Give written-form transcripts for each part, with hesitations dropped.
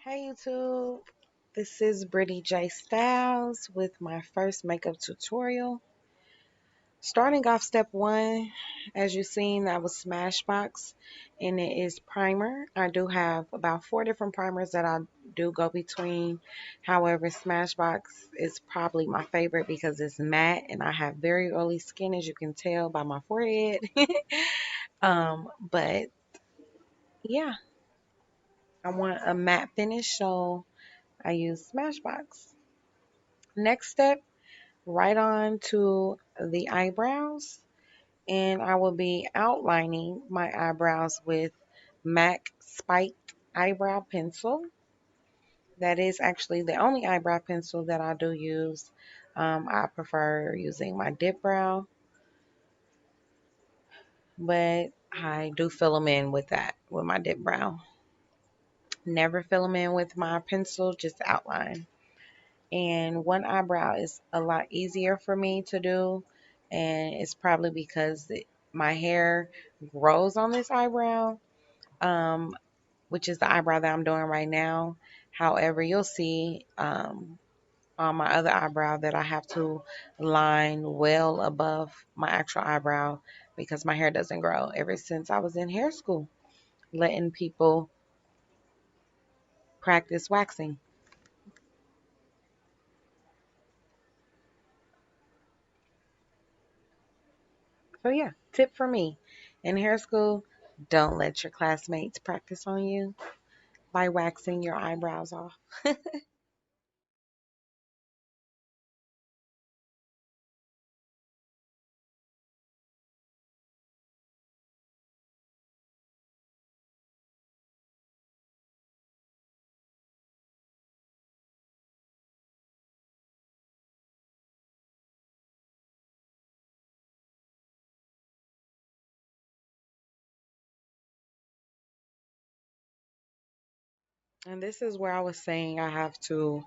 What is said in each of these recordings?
Hey YouTube, this is Brittany J Styles with my first makeup tutorial. Starting off step one, as you've seen, that was Smashbox and it is primer. I do have about four different primers that I do go between. However, Smashbox is probably my favorite because it's matte and I have very oily skin, as you can tell by my forehead. But yeah, I want a matte finish, so I use Smashbox. Next step, right on to the eyebrows, and I will be outlining my eyebrows with MAC Spiked Eyebrow Pencil. That is actually the only eyebrow pencil that I do use. I prefer using my dip brow, but I do fill them in with that, with my dip brow. Never fill them in with my pencil, just outline. And one eyebrow is a lot easier for me to do, and it's probably because my hair grows on this eyebrow, um, which is the eyebrow that I'm doing right now. However, you'll see on my other eyebrow that I have to line well above my actual eyebrow because my hair doesn't grow ever since I was in hair school, letting people practice waxing. So yeah, tip for me. In hair school, don't let your classmates practice on you by waxing your eyebrows off. And this is where I was saying I have to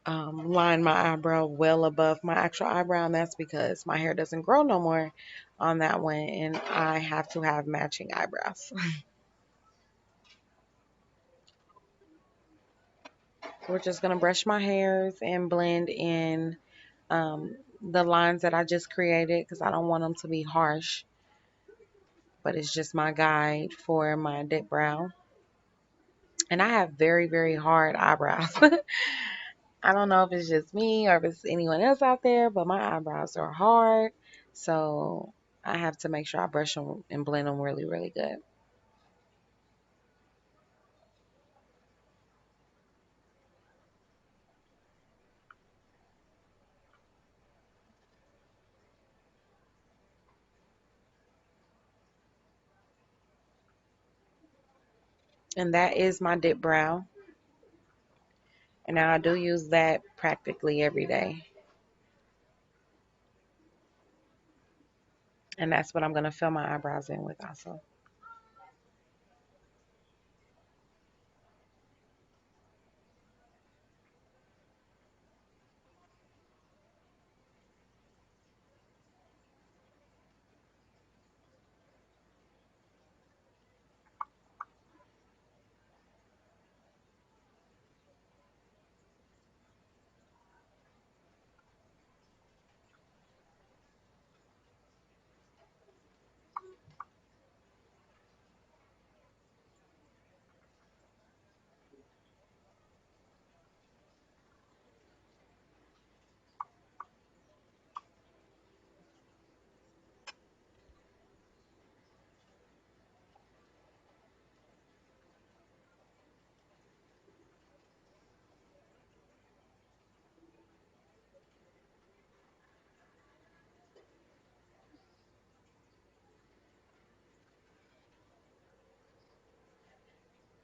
line my eyebrow well above my actual eyebrow, and that's because my hair doesn't grow no more on that one, and I have to have matching eyebrows. We're just gonna brush my hairs and blend in the lines that I just created because I don't want them to be harsh, but it's just my guide for my dip brow. And I have very, very hard eyebrows. I don't know if it's just me or if it's anyone else out there, but my eyebrows are hard. So I have to make sure I brush them and blend them really, really good. And that is my dip brow. And I do use that practically every day. And that's what I'm going to fill my eyebrows in with also.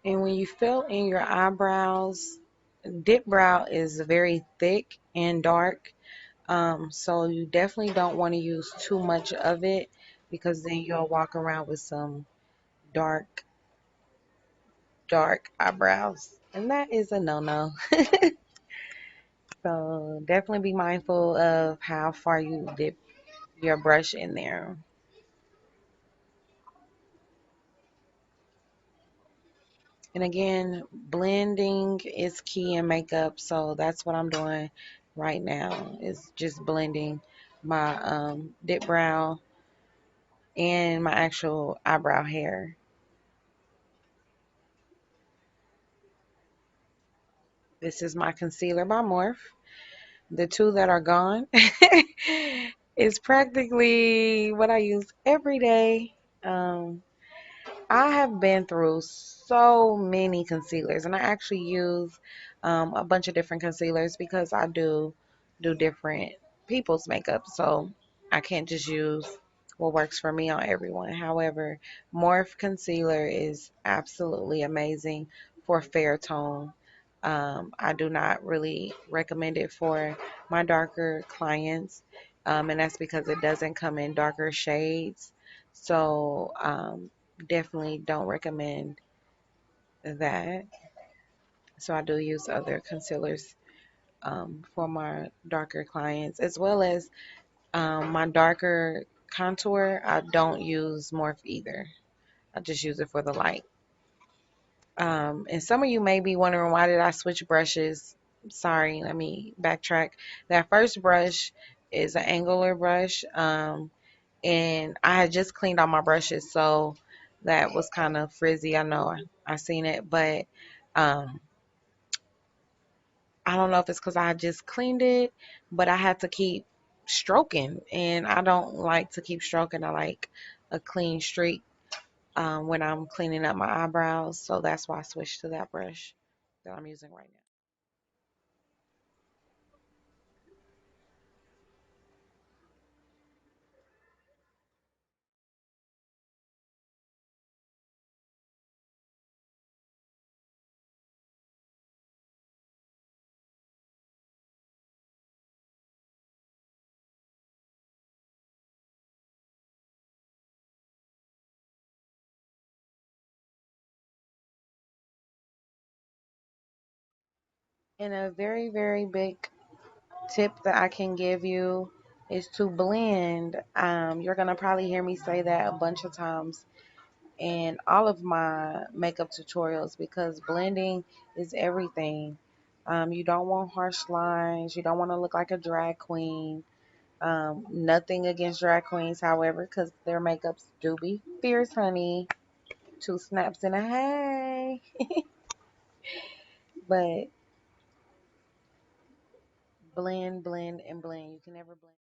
And when you fill in your eyebrows, dip brow is very thick and dark. So you definitely don't want to use too much of it because then you'll walk around with some dark, dark eyebrows. And that is a no-no. So definitely be mindful of how far you dip your brush in there. And again, blending is key in makeup, so that's what I'm doing right now is just blending my dip brow and my actual eyebrow hair. This is my concealer by Morphe. The two that are gone is practically what I use every day. Um, I have been through so many concealers, and I actually use a bunch of different concealers because I do different people's makeup, so I can't just use what works for me on everyone. However, Morphe concealer is absolutely amazing for fair tone. I do not really recommend it for my darker clients, and that's because it doesn't come in darker shades. So definitely don't recommend that. So I do use other concealers for my darker clients, as well as my darker contour. I don't use Morphe either. I just use it for the light. And some of you may be wondering, why did I switch brushes? Sorry, let me backtrack. That first brush is an angular brush, and I had just cleaned all my brushes, so that was kind of frizzy. I know I seen it, but um, I don't know if it's because I just cleaned it, but I had to keep stroking, and I don't like to keep stroking. I like a clean streak when I'm cleaning up my eyebrows, so that's why I switched to that brush that I'm using right now. And a very, very big tip that I can give you is to blend. You're gonna probably hear me say that a bunch of times in all of my makeup tutorials because blending is everything. You don't want harsh lines. You don't want to look like a drag queen. Nothing against drag queens, however, because their makeups do be fierce, honey. Two snaps and a hey. But blend, blend, and blend. You can never blend.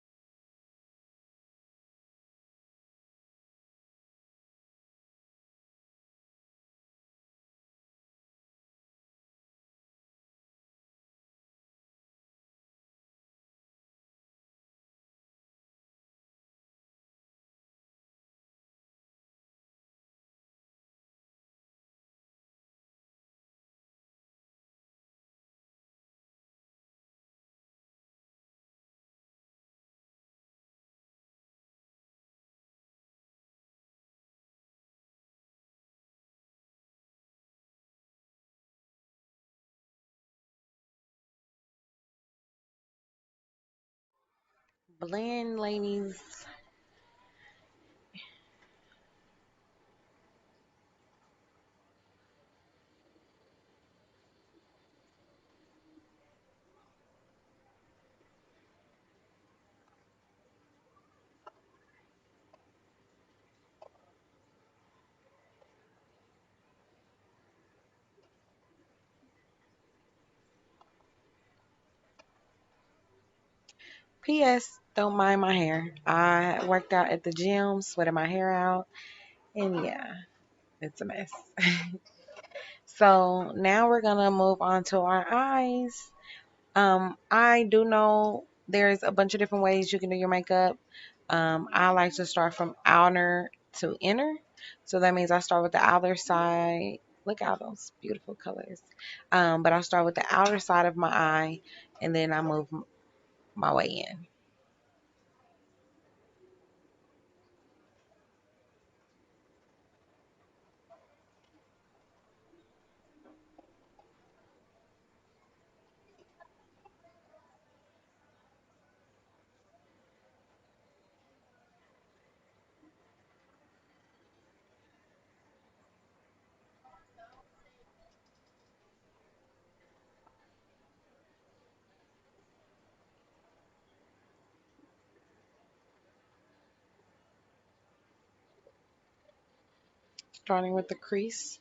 Blend, ladies. P.S. Don't mind my hair. I worked out at the gym, sweated my hair out, and yeah, it's a mess. So now we're gonna move on to our eyes. I do know there's a bunch of different ways you can do your makeup. I like to start from outer to inner. So that means I start with the outer side. Look at those beautiful colors. But I start with the outer side of my eye and then I move my way in. Starting with the crease,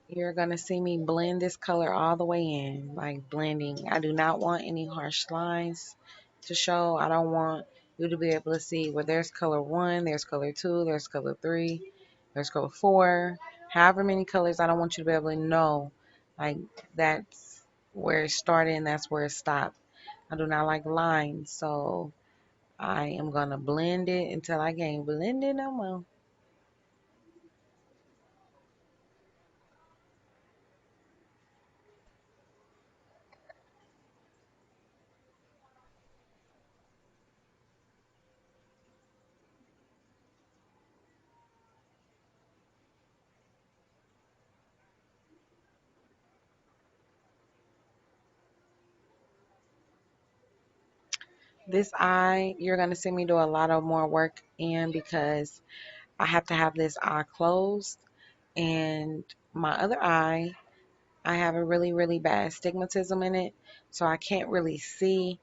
you're going to see me blend this color all the way in, like blending. I do not want any harsh lines to show. I don't want you to be able to see where there's color 1, there's color 2, there's color 3, there's color 4, however many colors. I don't want you to be able to know, like, that's where it started and that's where it stopped. I do not like lines, so I am going to blend it until I can't blend it no more. This eye, you're going to see me do a lot of more work in because I have to have this eye closed. And my other eye, I have a really, really bad stigmatism in it. So I can't really see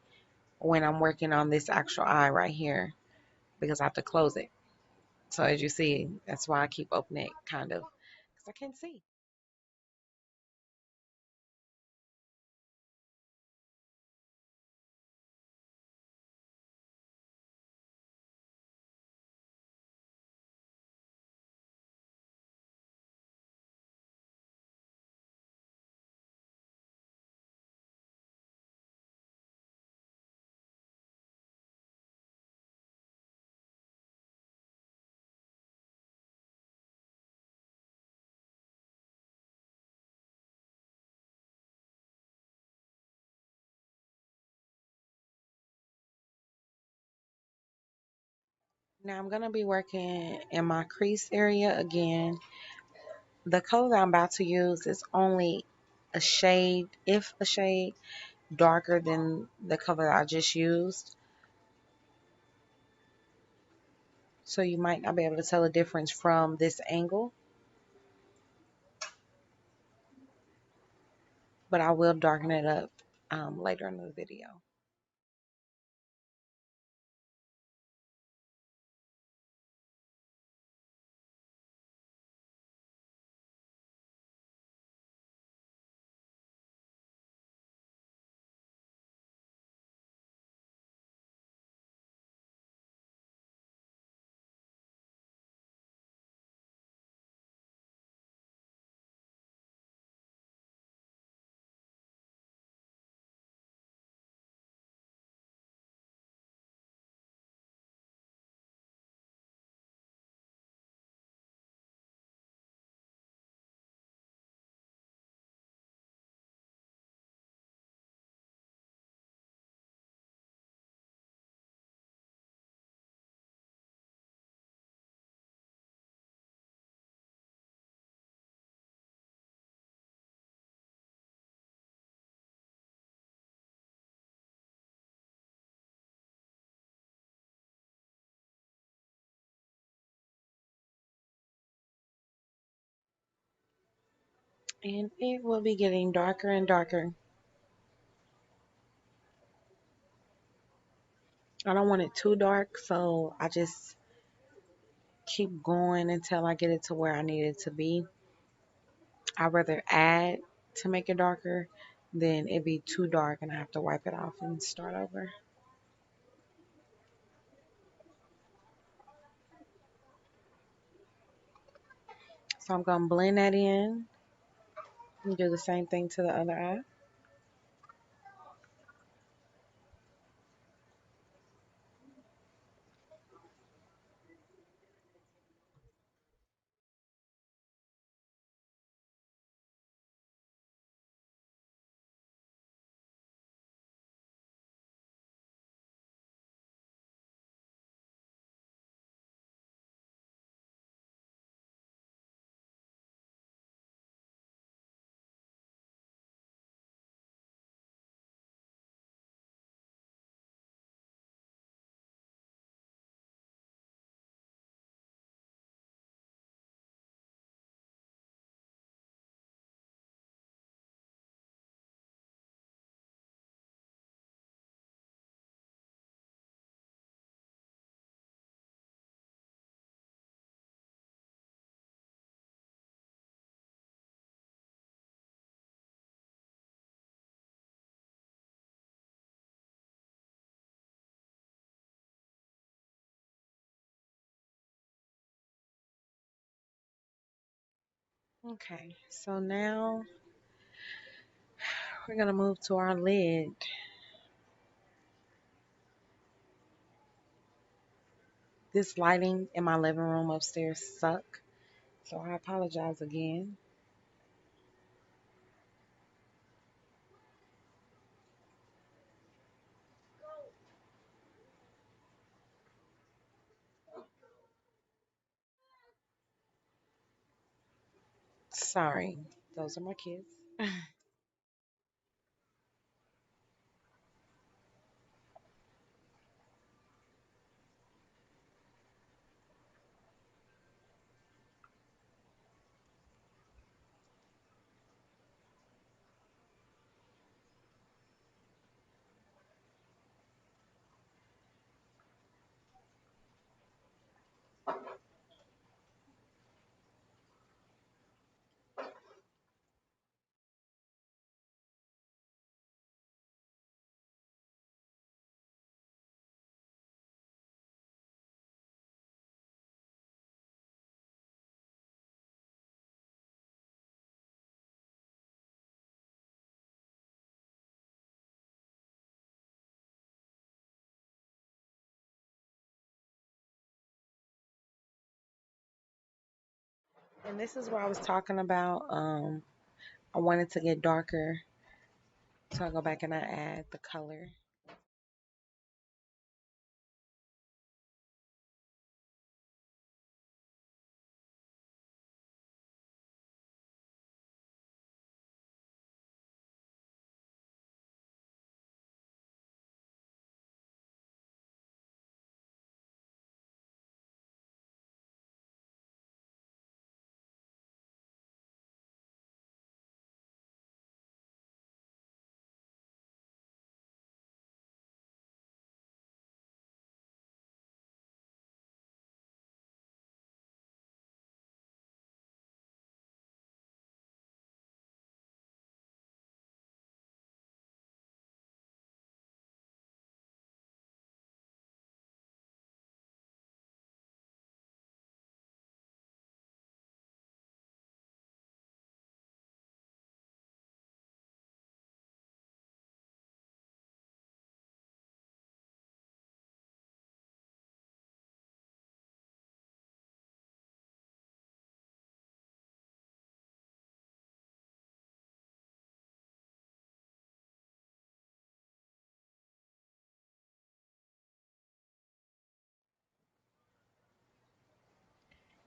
when I'm working on this actual eye right here because I have to close it. So as you see, that's why I keep opening it kind of because I can't see. Now I'm going to be working in my crease area again. The color that I'm about to use is only a shade, if a shade, darker than the color that I just used. So you might not be able to tell the difference from this angle, but I will darken it up later in the video. And it will be getting darker and darker. I don't want it too dark, so I just keep going until I get it to where I need it to be. I'd rather add to make it darker than it be too dark and I have to wipe it off and start over. So I'm going to blend that in and do the same thing to the other eye. Okay, so now we're gonna move to our lid. This lighting in my living room upstairs suck, so I apologize again. Sorry, those are my kids. And this is where I was talking about. I wanted to get darker, so I go back and I add the color.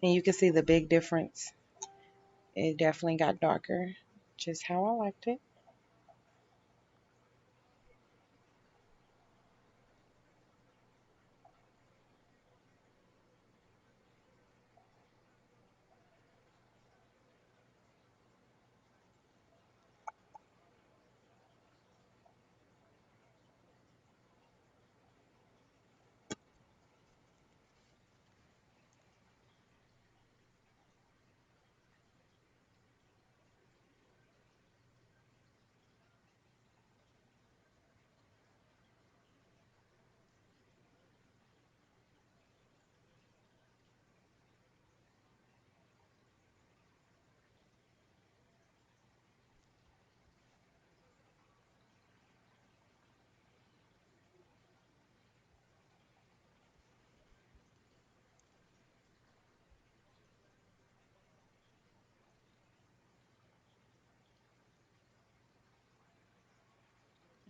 And you can see the big difference. It definitely got darker, just how I liked it.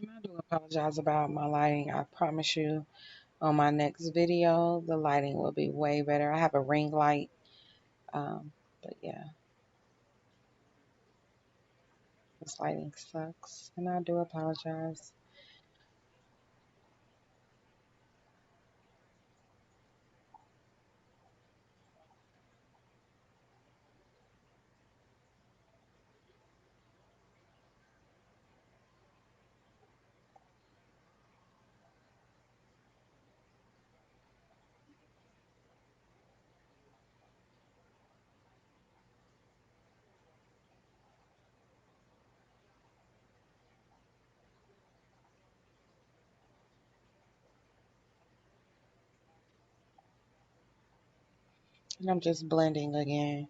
And I do apologize about my lighting. I promise you on my next video, the lighting will be way better. I have a ring light, but yeah, this lighting sucks, and I do apologize. And I'm just blending again,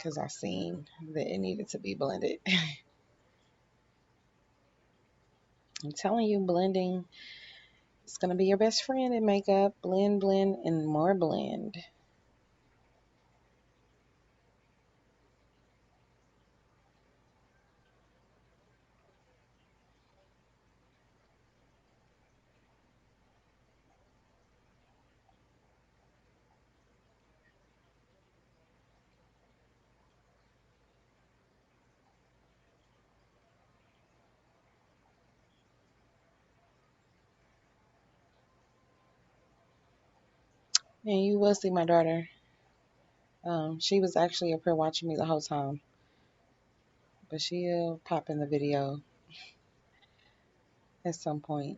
because I seen that it needed to be blended. I'm telling you, blending is going to be your best friend in makeup. Blend, blend, and more blend. And you will see my daughter. She was actually up here watching me the whole time, but she'll pop in the video at some point.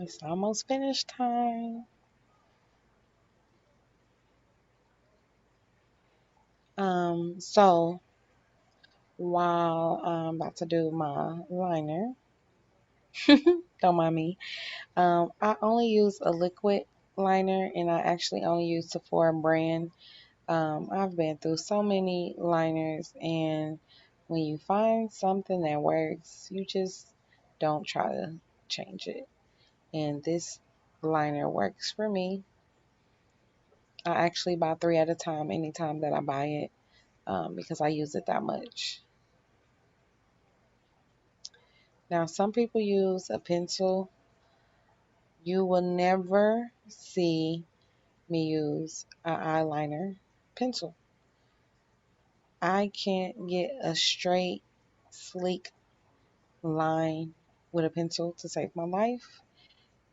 It's almost finish time. So while I'm about to do my liner, don't mind me. I only use a liquid liner, and I actually only use Sephora brand. I've been through so many liners, and when you find something that works, you just don't try to change it. And this liner works for me. I actually buy three at a time anytime that I buy it, because I use it that much. Now, some people use a pencil. You will never see me use an eyeliner pencil. I can't get a straight, sleek line with a pencil to save my life.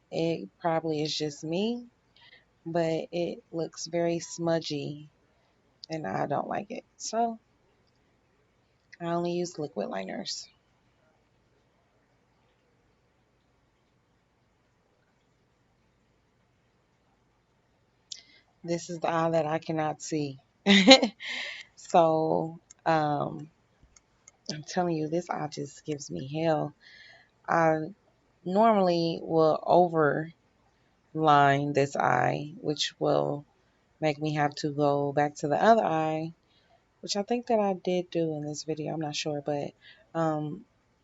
It probably is just me, but it looks very smudgy and I don't like it. So I only use liquid liners. This is the eye that I cannot see. So I'm telling you, this eye just gives me hell. I normally will overline this eye, which will make me have to go back to the other eye, which I think that I did do in this video. I'm not sure, but um,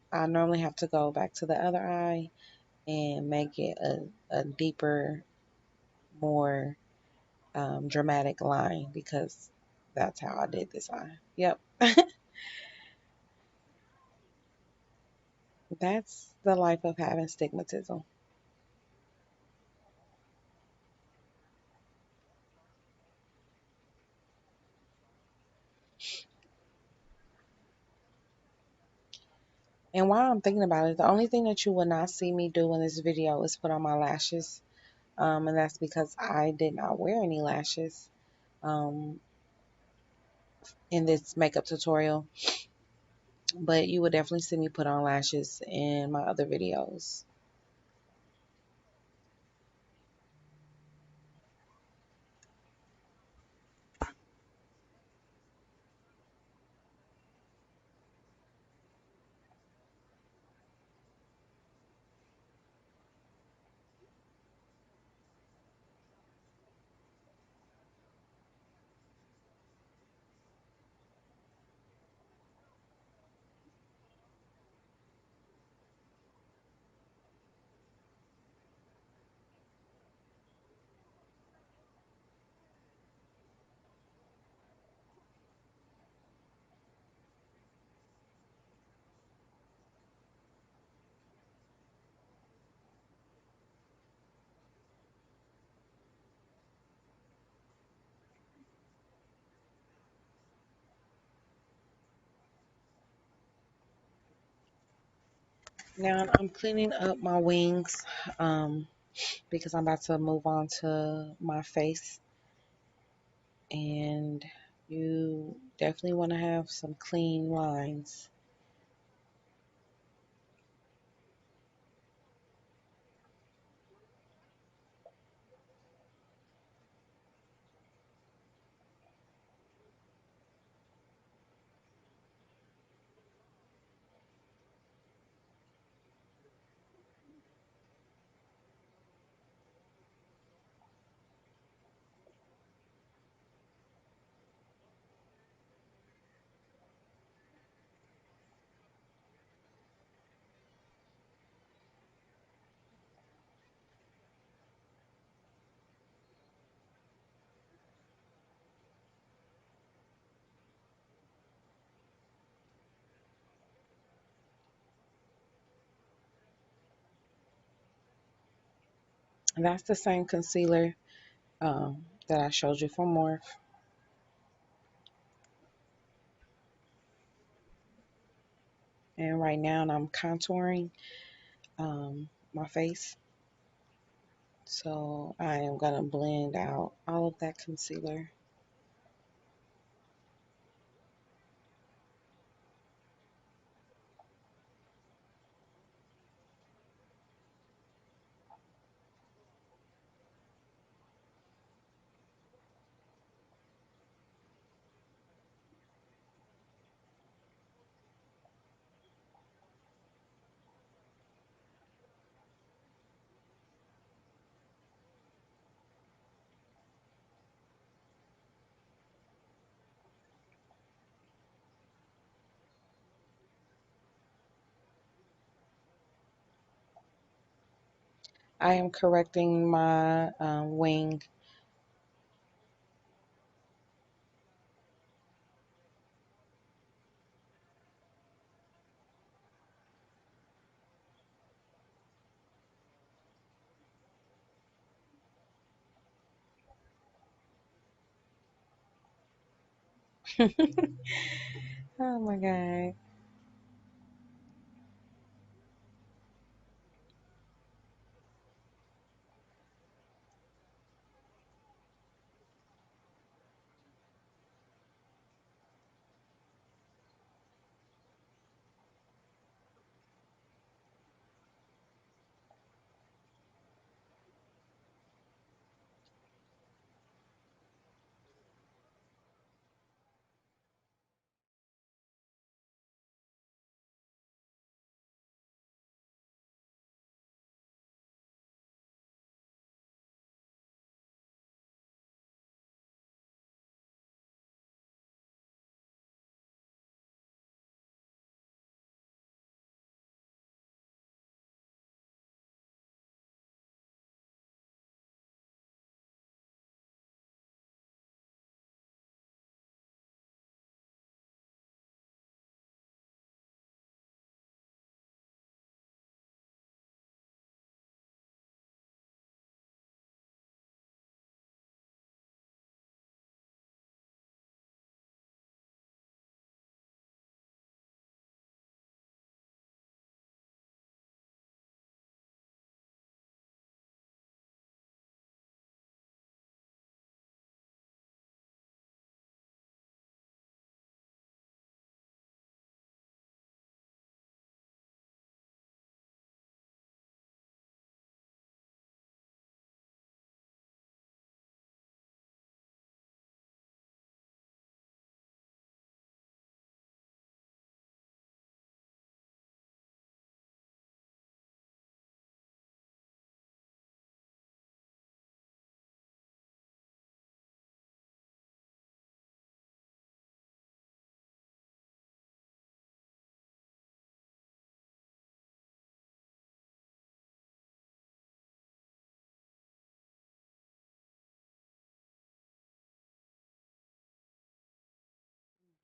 I normally have to go back to the other eye and make it a deeper, more dramatic line because that's how I did this eye. Yep. That's the life of having stigmatism. And while I'm thinking about it, the only thing that you will not see me do in this video is put on my lashes. And that's because I did not wear any lashes um, in this makeup tutorial. But you will definitely see me put on lashes in my other videos. Now I'm cleaning up my wings um, because I'm about to move on to my face. And you definitely want to have some clean lines. And that's the same concealer that I showed you from Morphe. And right now I'm contouring my face. So I am going to blend out all of that concealer. I am correcting my wing. Oh my God.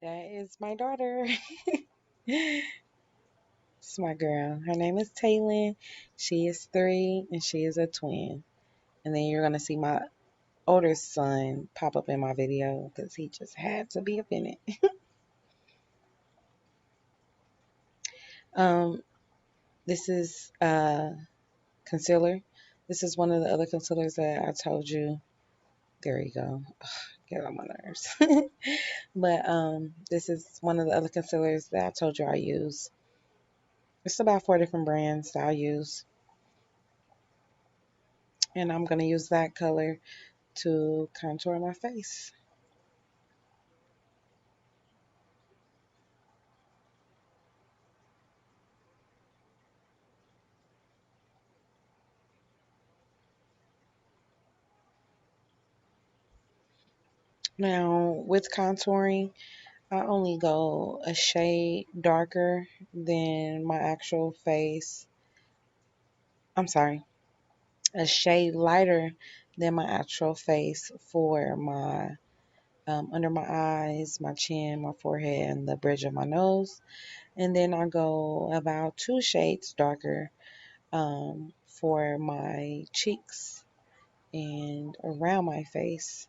That is my daughter. It's my girl. Her name is Taylin. She is 3 and she is a twin. And then you're gonna see my older son pop up in my video because he just had to be up in it. Um, this is concealer. This is one of the other concealers that I told you. There you go. Get on my nerves. But this is one of the other concealers that I told you I use. It's about 4 different brands that I use. And I'm going to use that color to contour my face. Now, with contouring, I only go a shade darker than my actual face. I'm sorry, a shade lighter than my actual face for my under my eyes, my chin, my forehead, and the bridge of my nose. And then I go about 2 shades darker for my cheeks and around my face.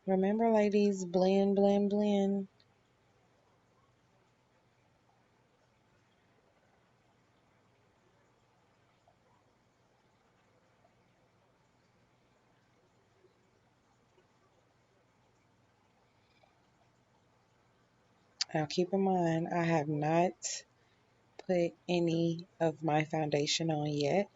Remember, ladies, blend, blend, blend. Now, keep in mind, I have not put any of my foundation on yet.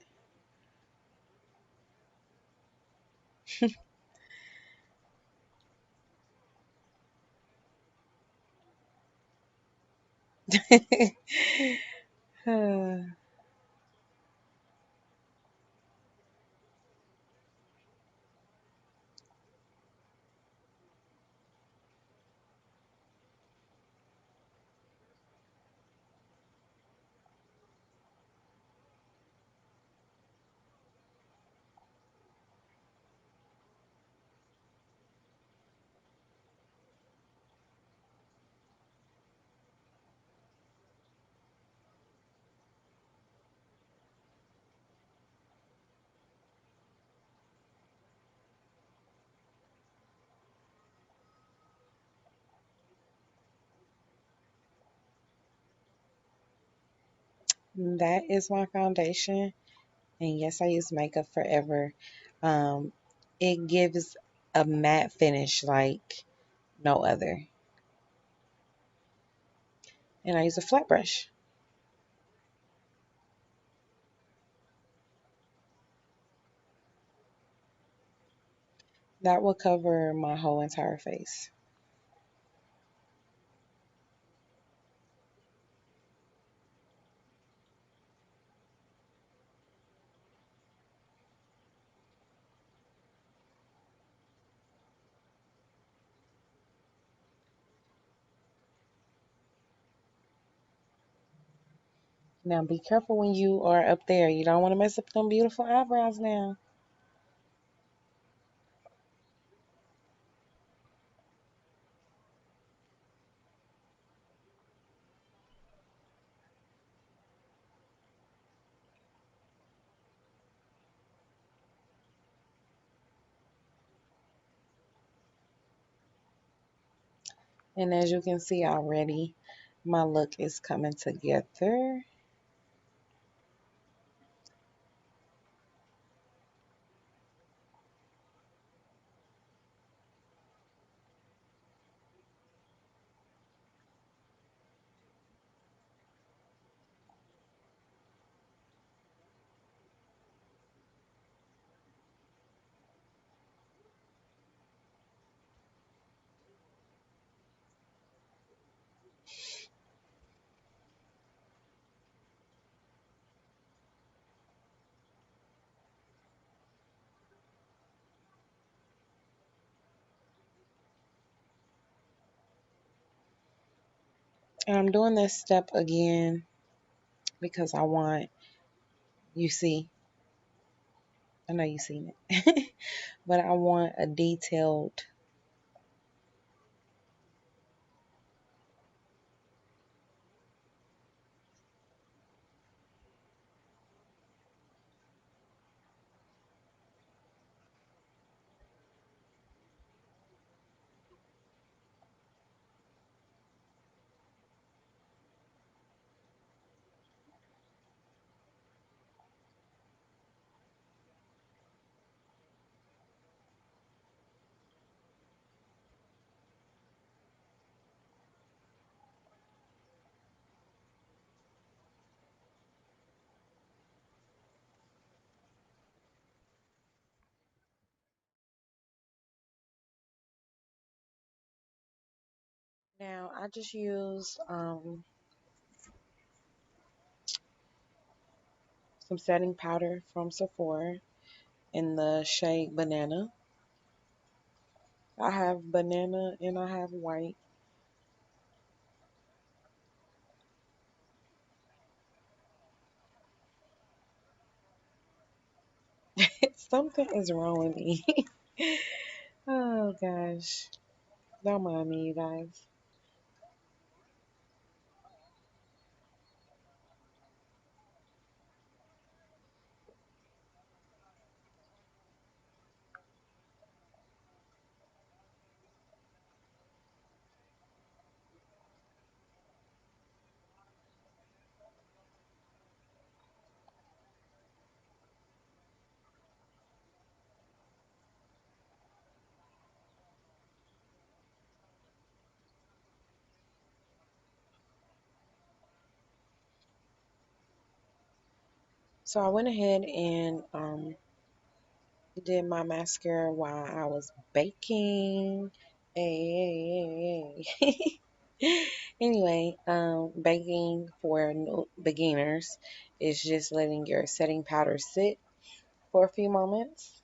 That is my foundation. And yes, I use makeup forever. Um, it gives a matte finish like no other. And I use a flat brush. That will cover my whole entire face. Now be careful when you are up there. You don't want to mess up them beautiful eyebrows now. And as you can see already, my look is coming together. And I'm doing this step again because I want, you see, I know you've seen it, but I want a detailed. Now I just use some setting powder from Sephora in the shade Banana. I have banana and I have white. Something is wrong with me. Oh gosh. Don't mind me, you guys. So I went ahead and did my mascara while I was baking. Hey, hey, hey. Anyway, baking for beginners is just letting your setting powder sit for a few moments.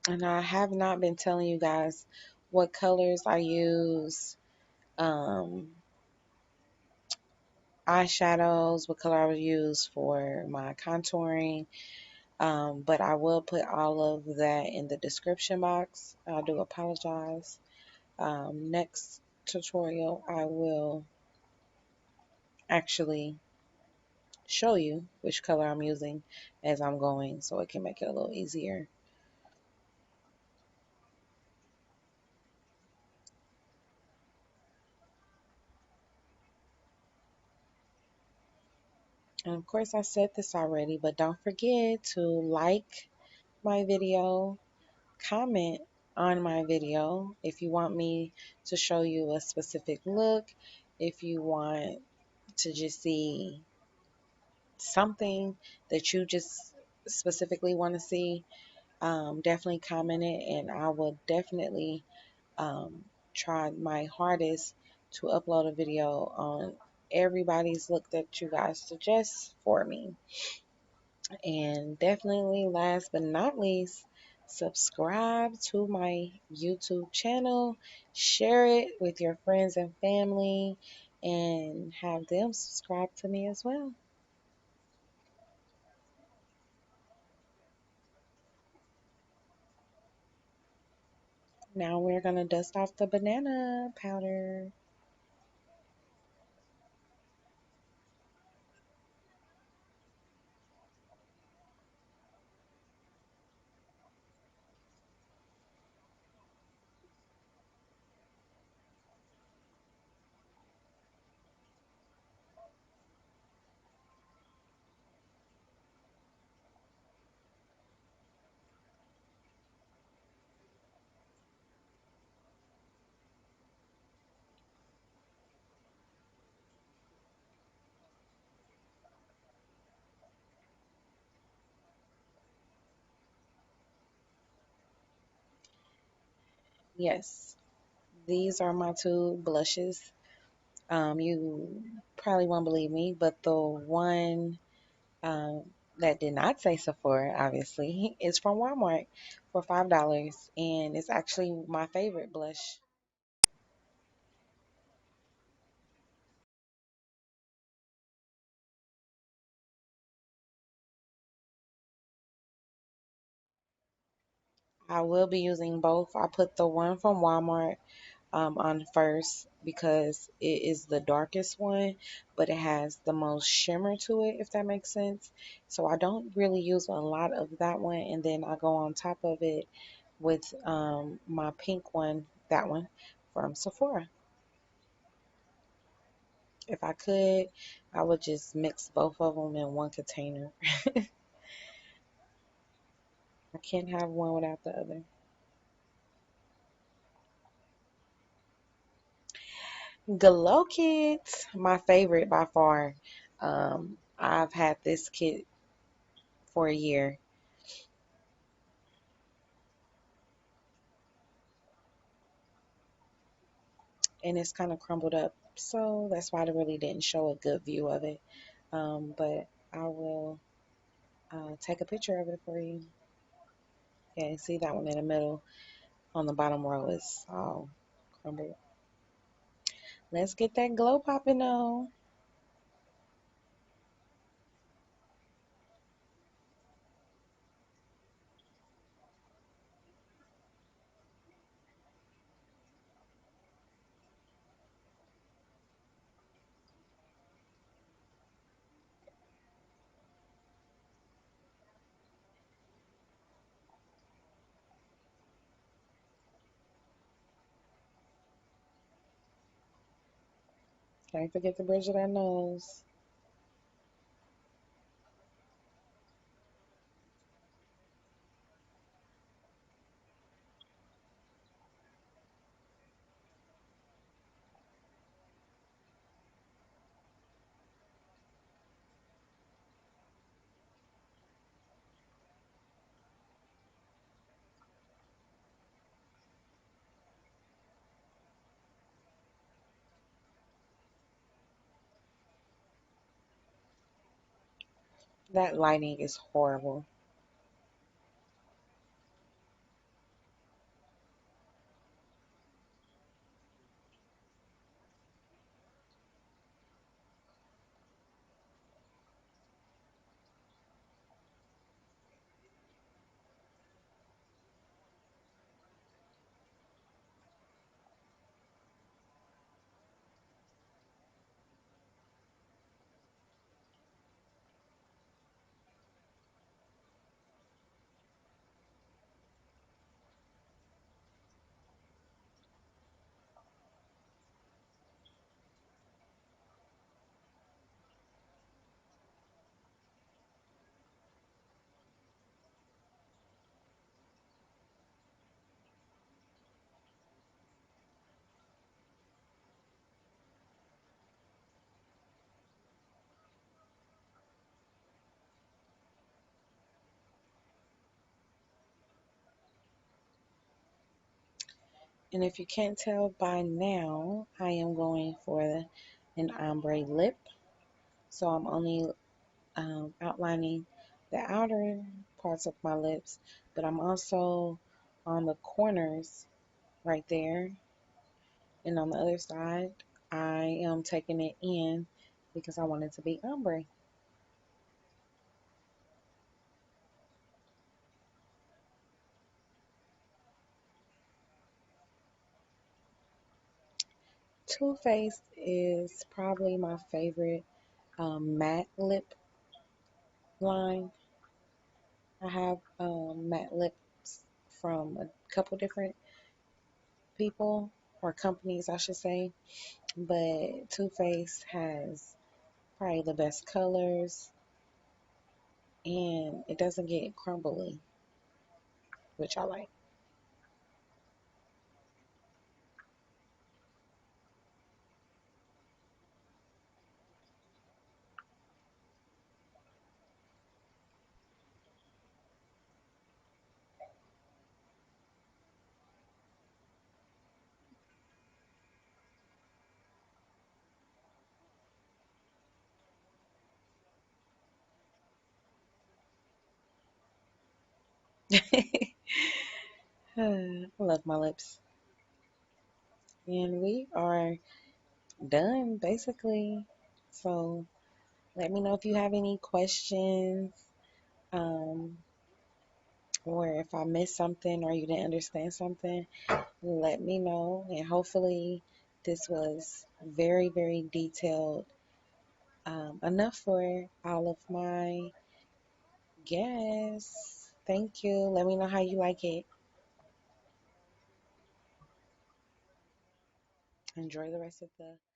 And I have not been telling you guys what colors I use, um, eyeshadows, what color I would use for my contouring. But I will put all of that in the description box. I do apologize. Next tutorial, I will actually show you which color I'm using as I'm going so it can make it a little easier. And of course, I said this already, but don't forget to like my video, comment on my video if you want me to show you a specific look, if you want to just see something that you just specifically want to see, definitely comment it, and I will definitely um, try my hardest to upload a video on everybody's look that you guys suggest for me. And definitely, last but not least, subscribe to my YouTube channel, share it with your friends and family, and have them subscribe to me as well. Now we're going to dust off the banana powder. Yes, these are my two blushes. You probably won't believe me, but the one that did not say Sephora, obviously, is from Walmart for $5, and it's actually my favorite blush. I will be using both. I put the one from Walmart on first because it is the darkest one, but it has the most shimmer to it, if that makes sense. So I don't really use a lot of that one, and then I go on top of it with my pink one, that one from Sephora. If I could, I would just mix both of them in one container. I can't have one without the other. Glow Kit, my favorite by far. I've had this kit for a year, and it's kind of crumbled up, so that's why I really didn't show a good view of it. But I will take a picture of it for you. Yeah, see that one in the middle on the bottom row is all crumbled. Let's get that glow popping on. Can't forget the bridge of that nose. That lighting is horrible. And if you can't tell by now, I am going for an ombre lip. So I'm only outlining the outer parts of my lips, but I'm also on the corners right there. And on the other side, I am taking it in because I want it to be ombre. Too Faced is probably my favorite matte lip line. I have matte lips from a couple different people or companies, I should say, but Too Faced has probably the best colors and it doesn't get crumbly, which I like. I love my lips. And we are done basically. So let me know if you have any questions, um, or if I missed something or you didn't understand something. Let me know. And hopefully, this was very, very detailed, enough for all of my guests. Thank you. Let me know how you like it. Enjoy the rest of the